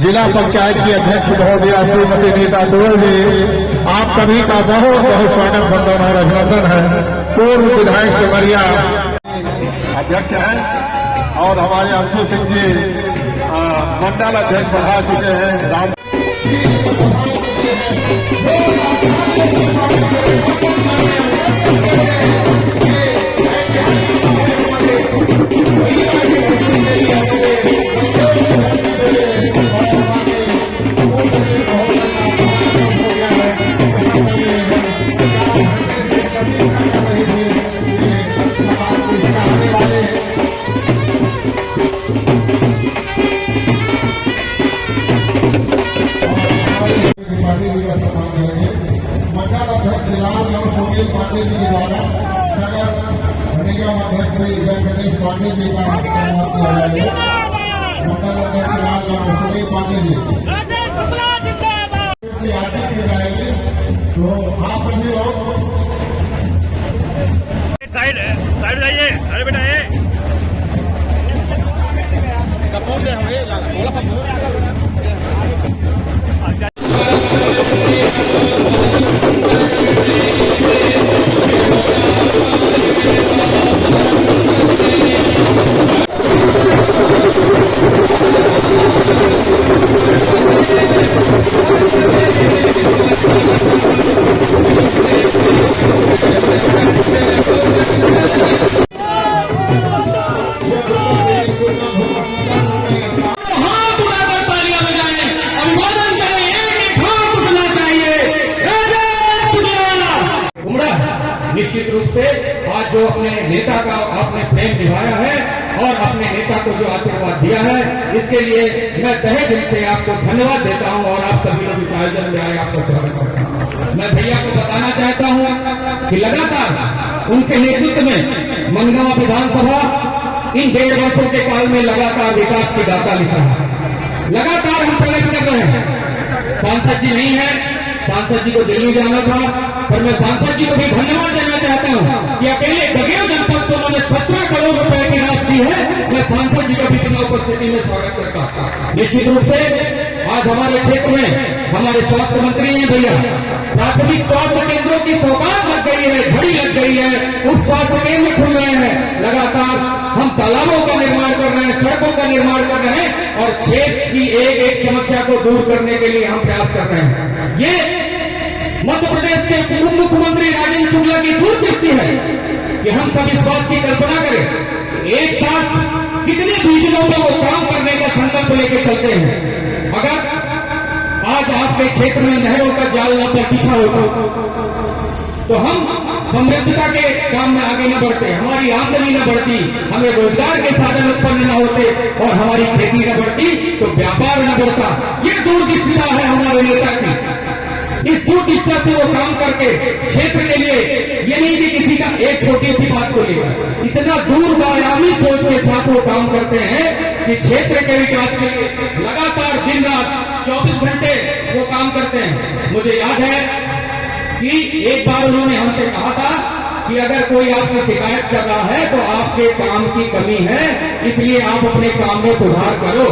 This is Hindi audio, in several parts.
जिला पंचायत की अध्यक्ष महोदया श्रीमती नीता गोयल जी, आप सभी का बहुत बहुत स्वागत वंदन और अभिनंदन है। पूर्व विधायक सिमरिया अध्यक्ष हैं और हमारे अंशु सिंह जी मंडल अध्यक्ष बढ़ा चुके हैं। राम मंडल अध्यक्ष लाल और सुनील पांडे जी के द्वारा नगर निगम अध्यक्ष श्री वेंकटेश पांडे जी का सम्मान किया जाएगा। मंडल अध्यक्ष लाल और सुनील पांडे जी की आरती की जाएगी। तो आप सभी लोग साइड जाइए। अरे बेटा ये कपूर दे हमें निश्चित रूप से आज जो अपने नेता का आपने प्रेम निभाया है और अपने नेता को जो आशीर्वाद दिया है, इसके लिए मैं तहे दिल से आपको धन्यवाद देता हूं और आप सभी लोग इस आयोजन में आए आपका स्वागत करता हूं। मैं भैया को बताना चाहता हूं कि लगातार उनके नेतृत्व में मनगांव विधानसभा इन 1.5 वर्षों के काल में लगातार विकास की गाथा लिखा है। लगातार हम प्रगति कर रहे हैं। सांसद जी नहीं है, सांसद जी को दिल्ली जाना था, पर मैं सांसद जी को भी धन्यवाद देना चाहता हूं कि अकेले बघेल जनपद को उन्होंने 17 करोड़ रुपए की राशि दी है। मैं सांसद जी का भी चुनाव उपस्थिति में स्वागत करता हूं। निश्चित रूप से आज हमारे क्षेत्र में हमारे स्वास्थ्य मंत्री हैं भैया, प्राथमिक स्वास्थ्य केंद्रों की सौगात लग गई है, झड़ी लग गई है, उप स्वास्थ्य केंद्र खुल रहे हैं। लगातार हम तालाबों का निर्माण कर रहे हैं, सड़कों का निर्माण कर रहे हैं और क्षेत्र की एक एक समस्या को दूर करने के लिए हम प्रयास कर रहे हैं। ये मध्य प्रदेश के उप मुख्यमंत्री राजेंद्र शुक्ला की दूरदृष्टि है कि हम सब इस बात की कल्पना करें, एक साथ कितने डिवीजनों में वो काम करने का संकल्प लेके चलते हैं। अगर आज आपके क्षेत्र में नहरों का जाल न बिछा होता तो हम समृद्धता के काम में आगे न बढ़ते, हमारी आमदनी न बढ़ती, हमें रोजगार के साधन उत्पन्न न होते और हमारी खेती न बढ़ती तो व्यापार न बढ़ता। ये दूरदृष्टिता है हमारे नेता की। इस दूरदृष्टता से वो काम करके क्षेत्र के लिए ये नहीं कि किसी का एक छोटी सी बात को लेकर, इतना दूरगामी सोच के साथ वो काम करते हैं कि क्षेत्र के विकास के लिए लगातार दिन रात 24 घंटे वो काम करते हैं। मुझे याद है कि एक बार उन्होंने हमसे कहा था कि अगर कोई आपकी शिकायत कर रहा है तो आपके काम की कमी है, इसलिए आप अपने काम में सुधार करो।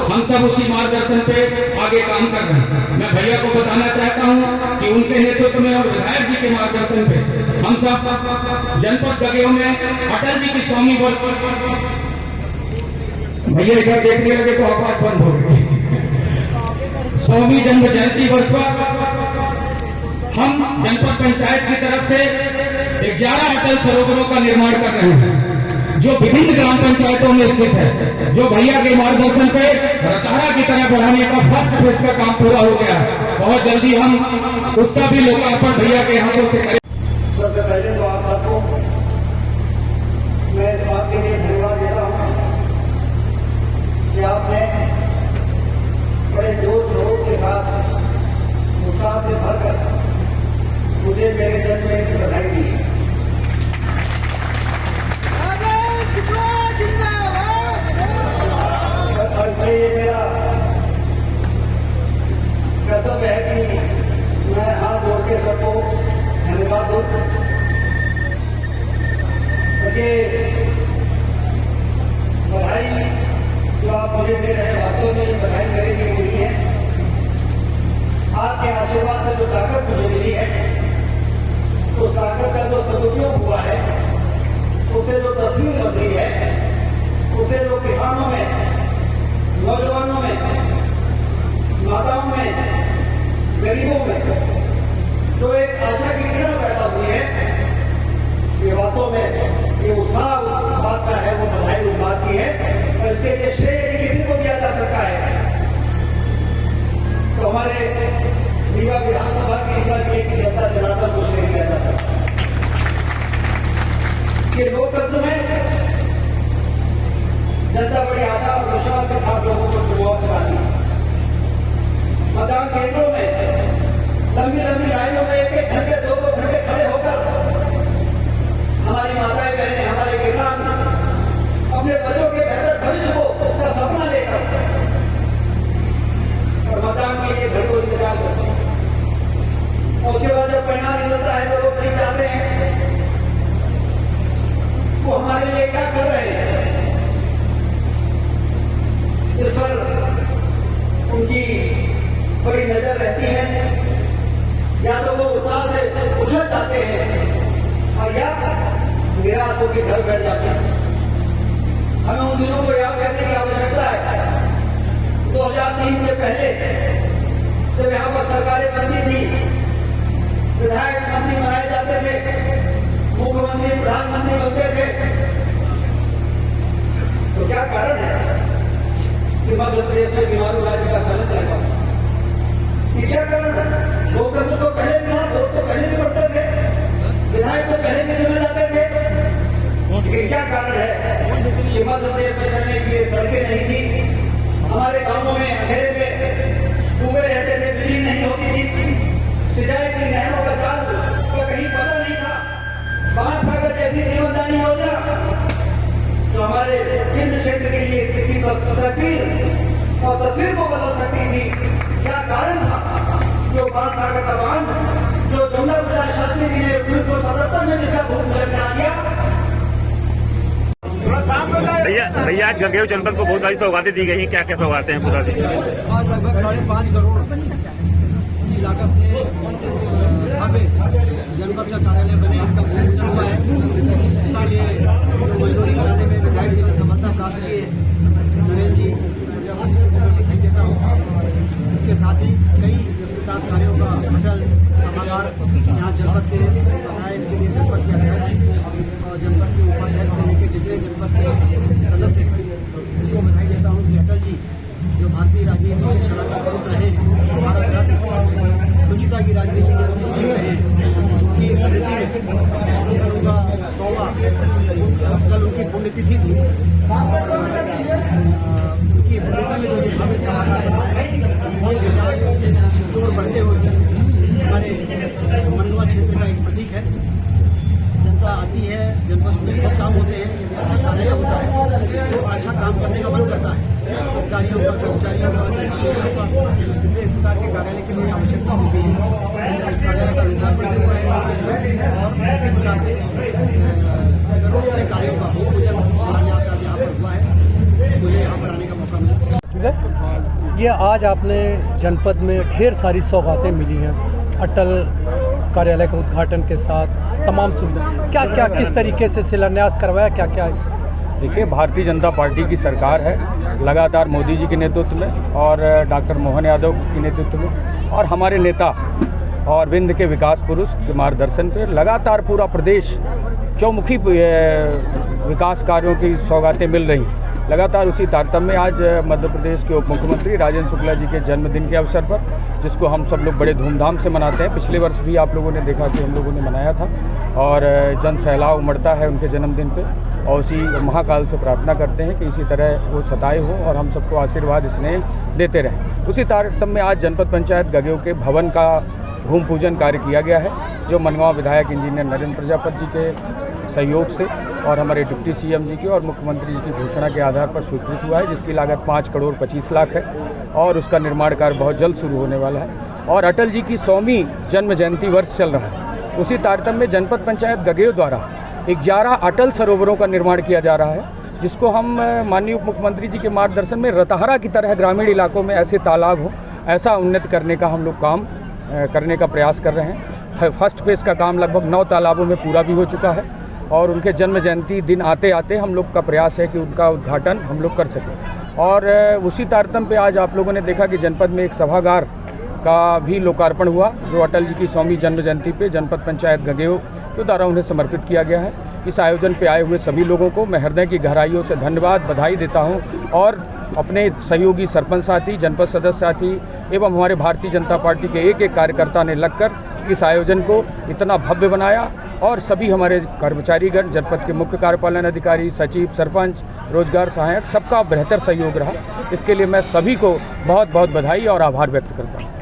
हम सब उसी मार्गदर्शन पे आगे काम कर रहे हैं। मैं भैया को बताना चाहता हूं कि उनके नेतृत्व में और विधायक जी के मार्गदर्शन पे हम सब जनपद बघेल में अटल जी की 100वीं वर्ष, भैया इधर देखने लगे तो आवाज बंद हो गई, 100वीं जन्म जयंती वर्ष पर हम जनपद पंचायत की तरफ से 11 अटल सरोवरों का निर्माण कर रहे हैं जो विभिन्न ग्राम पंचायतों में स्थित है, जो भैया के मार्गदर्शन पे रतारा की तरह बढ़ाने का फर्स्ट फेज का काम पूरा हो गया है। बहुत जल्दी हम उसका भी लोकार्पण भैया के हाथों से करें। सबसे पहले तो आप सबको मैं इस बात के लिए धन्यवाद देता हूँ कि आपने बड़े जोश शोर के साथ उत्साह से भरकर मुझे मेरे जन्मदिन की बधाई दी। और ये मेरा कर्तव्य है कि मैं हाथ जोड़ के सबको धन्यवाद दूं। ये बधाई जो आप मुझे दे रहे हैं, वास्तव में ये बधाई मेरे लिए नौजवानों में, माताओं में, गरीबों में जो एक आशा की किरण पैदा हुई है, ये वास्तव में ये उत्साह उस बात का है, वो बधाई उस बात की है, और इसके लिए श्रेय यदि किसी को दिया जा सकता है तो हमारे रीवा विधानसभा की रीवा की जनता जनार्दन को श्रेय दिया जा सकता है। ये लोकतंत्र में जनता बड़ी आशा और विश्वास के साथ लोगों को चुनाव कराती है। मतदान केंद्रों में लंबी लंबी लाइनों में 1-1 घंटे 2-2 घंटे खड़े होकर हमारी माताएं बहनें, हमारे किसान अपने बच्चों के बेहतर भविष्य को का सपना लेकर और मतदान के लिए घंटों इंतजार करते हैं। और उसके बाद जब परिणाम निकलता है तो लोग जीत जाते हैं। वो हमारे लिए क्या कर रहे हैं, इस पर उनकी बड़ी नजर रहती है। या तो वो उत्साह से उछल जाते हैं और या निराश होकर घर बैठ जाते हैं। हमें उन दिनों को याद करने की आवश्यकता है। 2003 के पहले जब यहाँ पर सरकारें बनती थी, विधायक मंत्री बनाए जाते थे, मुख्यमंत्री प्रधानमंत्री बनते थे, तो क्या कारण है कि मध्य प्रदेश में बीमारू राज्य का गलत रहेगा? क्या कारण है? लोकतंत्र तो पहले भी था, वोट तो पहले भी पड़ते थे, विधायक तो पहले भी चुने जाते थे। लेकिन क्या कारण है कि मध्य प्रदेश में चलने के लिए सड़कें नहीं थी, हमारे गांवों में अंधेरे में डूबे रहते थे, बिजली नहीं होती थी, सिंचाई की नहरों का जाल को कहीं पता नहीं था। बांससागर जैसी जीवनदायी योजना जो हमारे केंद्र क्षेत्र के लिए किसी तकदीर और तस्वीर को बदल सकती थी, क्या कारण था? जो बांससागर का बांध जो जमुना प्रसाद शास्त्री जी ने 1977 में जिसका भूमिपूजन करा दिया। भैया आज गंगेव जनपद को बहुत सारी सौगातें दी गई हैं, क्या क्या सौगातें हैं बता दीजिए। आज लगभग 5.5 करोड़ की लागत से जनपद का कार्यालय बने, इसका भूमिपूजन हुआ है। इसलिए मंजूरी कराने में विधायक जी ने सफलता प्राप्त की है। नरेंद्र जी दिखाई देता हूँ। इसके साथ ही कई विकास कार्यों का अटल सभागार यहाँ जनपद के बनाए, इसके लिए जनपद के अध्यक्ष और जनपद के उपाध्यक्ष से लेकर जितने जनपद के सदस्य उनको बधाई देता हूँ कि अटल जी जो भारतीय राजनीति के शलाघा पुरुष रहे हैं, भारत रत्न स्वच्छता की राजनीति के प्रति रहे हैं, उनकी स्मृति में कल उनका 100वां कल उनकी पुण्यतिथि थी। उनकी स्मृति में जो भव्य सभागार बनाए हैं, और बढ़ते हुए हमारे मंडवा क्षेत्र का एक प्रतीक है। जनता आती है, जनपद में बहुत काम होते हैं, अच्छा कार्य होता है तो अच्छा काम करने का मन करता है। अधिकारियों का, कर्मचारियों का, जनप्रतिनिधियों का इस प्रकार के कार्यालय की बड़ी आवश्यकता होती है। इस कार्यालय का लोकार्पण हुआ है और इसी प्रकार से अपने कार्यों का भूमिपूजन यहाँ पर हुआ है। मुझे यहाँ पर आने का मौका मिला। ये आज आपने जनपद में ढेर सारी सौगातें मिली हैं, अटल कार्यालय के उद्घाटन के साथ तमाम सुविधा, क्या क्या किस तरीके से शिलान्यास करवाया, क्या क्या? देखिए, भारतीय जनता पार्टी की सरकार है, लगातार मोदी जी के नेतृत्व में और डॉक्टर मोहन यादव के नेतृत्व में और हमारे नेता और विंध्य के विकास पुरुष के मार्गदर्शन पर लगातार पूरा प्रदेश चौमुखी विकास कार्यों की सौगातें मिल रही हैं। लगातार उसी तारतम्य में आज मध्य प्रदेश के उप मुख्यमंत्री राजेंद्र शुक्ला जी के जन्मदिन के अवसर पर, जिसको हम सब लोग बड़े धूमधाम से मनाते हैं, पिछले वर्ष भी आप लोगों ने देखा कि हम लोगों ने मनाया था, और जन सैलाब उमड़ता है उनके जन्मदिन पे, और उसी महाकाल से प्रार्थना करते हैं कि इसी तरह वो सताए हो और हम सबको आशीर्वाद स्नेह देते रहें। उसी तारतम्य में आज जनपद पंचायत गगेव के भवन का भूमि पूजन कार्य किया गया है, जो मनगांव विधायक इंजीनियर नरेंद्र प्रजापति जी के सहयोग से और हमारे डिप्टी सीएम जी की और मुख्यमंत्री जी की घोषणा के आधार पर स्वीकृत हुआ है, जिसकी लागत 5 करोड़ 25 लाख है और उसका निर्माण कार्य बहुत जल्द शुरू होने वाला है। और अटल जी की 100वीं जन्म जयंती वर्ष चल रहा है, उसी तारतम्य में जनपद पंचायत गगेव द्वारा 11 अटल सरोवरों का निर्माण किया जा रहा है, जिसको हम माननीय उप मुख्यमंत्री जी के मार्गदर्शन में रतहरा की तरह ग्रामीण इलाकों में ऐसे तालाब हो, ऐसा उन्नत करने का हम लोग काम करने का प्रयास कर रहे हैं। फर्स्ट फेज़ का काम लगभग 9 तालाबों में पूरा भी हो चुका है और उनके जन्म जयंती दिन आते आते हम लोग का प्रयास है कि उनका उद्घाटन हम लोग कर सकें। और उसी तारतम्य पे आज आप लोगों ने देखा कि जनपद में एक सभागार का भी लोकार्पण हुआ, जो अटल जी की 100वीं जन्म जयंती पे जनपद पंचायत गगेव के द्वारा उन्हें समर्पित किया गया है। इस आयोजन पे आए हुए सभी लोगों को मैं हृदय की गहराइयों से धन्यवाद, बधाई देता हूं और अपने सहयोगी सरपंच साथी, जनपद सदस्य साथी एवं हमारे भारतीय जनता पार्टी के एक एक कार्यकर्ता ने लगकर इस आयोजन को इतना भव्य बनाया और सभी हमारे कर्मचारीगण, जनपद के मुख्य कार्यपालन अधिकारी, सचिव, सरपंच, रोजगार सहायक, सबका बेहतर सहयोग रहा। इसके लिए मैं सभी को बहुत बहुत बधाई और आभार व्यक्त करता हूँ।